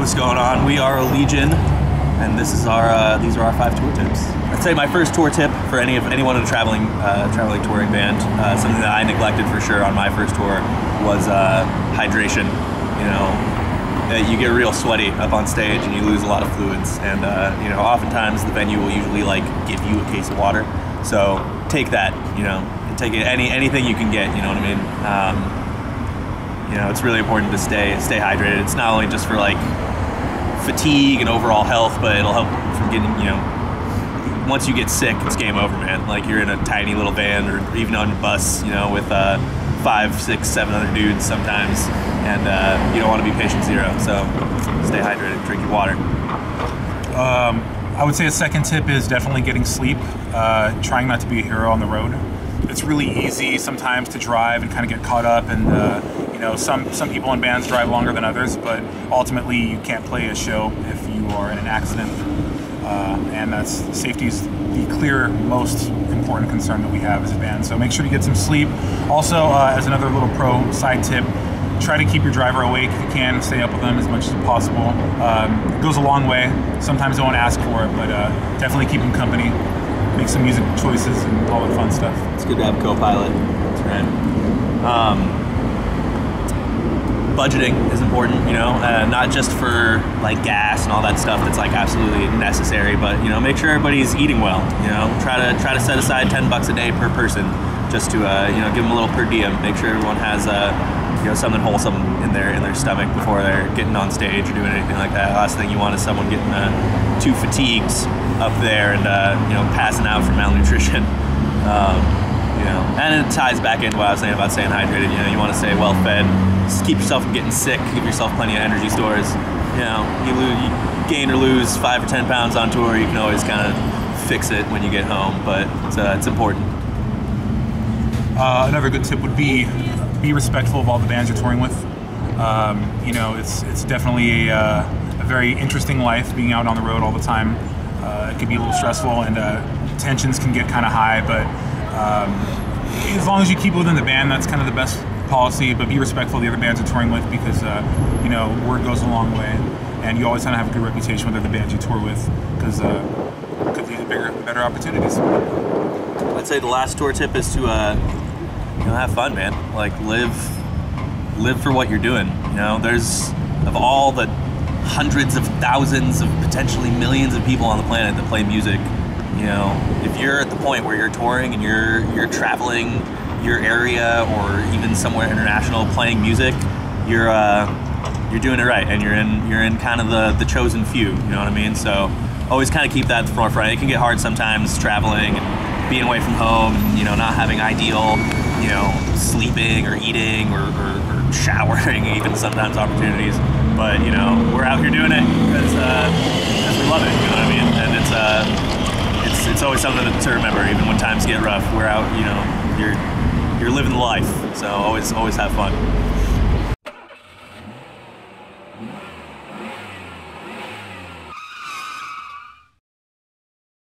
What's going on? We are Allegaeon, and this is our these are our 5 tour tips. I'd say my first tour tip for anyone in a traveling touring band, something that I neglected for sure on my first tour, was hydration. You know, you get real sweaty up on stage and you lose a lot of fluids, and you know, oftentimes the venue will usually like give you a case of water. So take that, you know, take it, anything you can get. You know what I mean? You know, it's really important to stay hydrated. It's not only just for like fatigue and overall health, but it'll help from getting, you know, once you get sick, it's game over, man. Like you're in a tiny little van or even on a bus, you know, with 5, 6, 7 other dudes sometimes, and you don't want to be patient zero. So stay hydrated, drink your water. I would say a second tip is definitely getting sleep, trying not to be a hero on the road. It's really easy sometimes to drive and kind of get caught up, and you know, some people in bands drive longer than others, but ultimately you can't play a show if you are in an accident, and safety is the clear most important concern that we have as a band. So make sure to get some sleep. Also, as another little pro side tip, try to keep your driver awake if you can. Stay up with them as much as possible. It goes a long way. Sometimes they won't ask for it, but definitely keep them company. Make some music choices and all that fun stuff. It's good to have a co-pilot. That's right. Budgeting is important, you know, not just for like gas and all that stuff that's like absolutely necessary, but you know, make sure everybody's eating well. You know, try to set aside $10 a day per person, just to you know, give them a little per diem. Make sure everyone has you know, something wholesome in their stomach before they're getting on stage or doing anything like that. Last thing you want is someone getting too fatigued up there and you know, passing out from malnutrition. You know, and it ties back into what I was saying about staying hydrated. You know, you want to stay well fed. Just keep yourself from getting sick. Give yourself plenty of energy stores. You know, you gain or lose 5 or 10 pounds on tour. You can always kind of fix it when you get home, but it's important. Another good tip would be respectful of all the bands you're touring with. You know, it's definitely a very interesting life being out on the road all the time. It can be a little stressful, and tensions can get kind of high, but as long as you keep within the band, that's kind of the best policy. But be respectful of the other bands you're touring with, because you know, word goes a long way, and you always want to have a good reputation with the other bands you tour with, because could lead to better opportunities. I'd say the last tour tip is to you know, have fun, man. Like live for what you're doing. You know, there's, of all the hundreds of thousands of potentially millions of people on the planet that play music, you know, if you're at the point where you're touring and you're traveling your area or even somewhere international playing music, you're doing it right, and you're in kind of the chosen few. You know what I mean? So always kind of keep that at the forefront. It can get hard sometimes traveling and being away from home, and you know, not having ideal, you know, sleeping or eating or showering, even sometimes opportunities. But you know, we're out here doing it because we love it. You know what I mean? And it's always something to remember, even when times get rough. We're out, you know, you're living the life. So always have fun.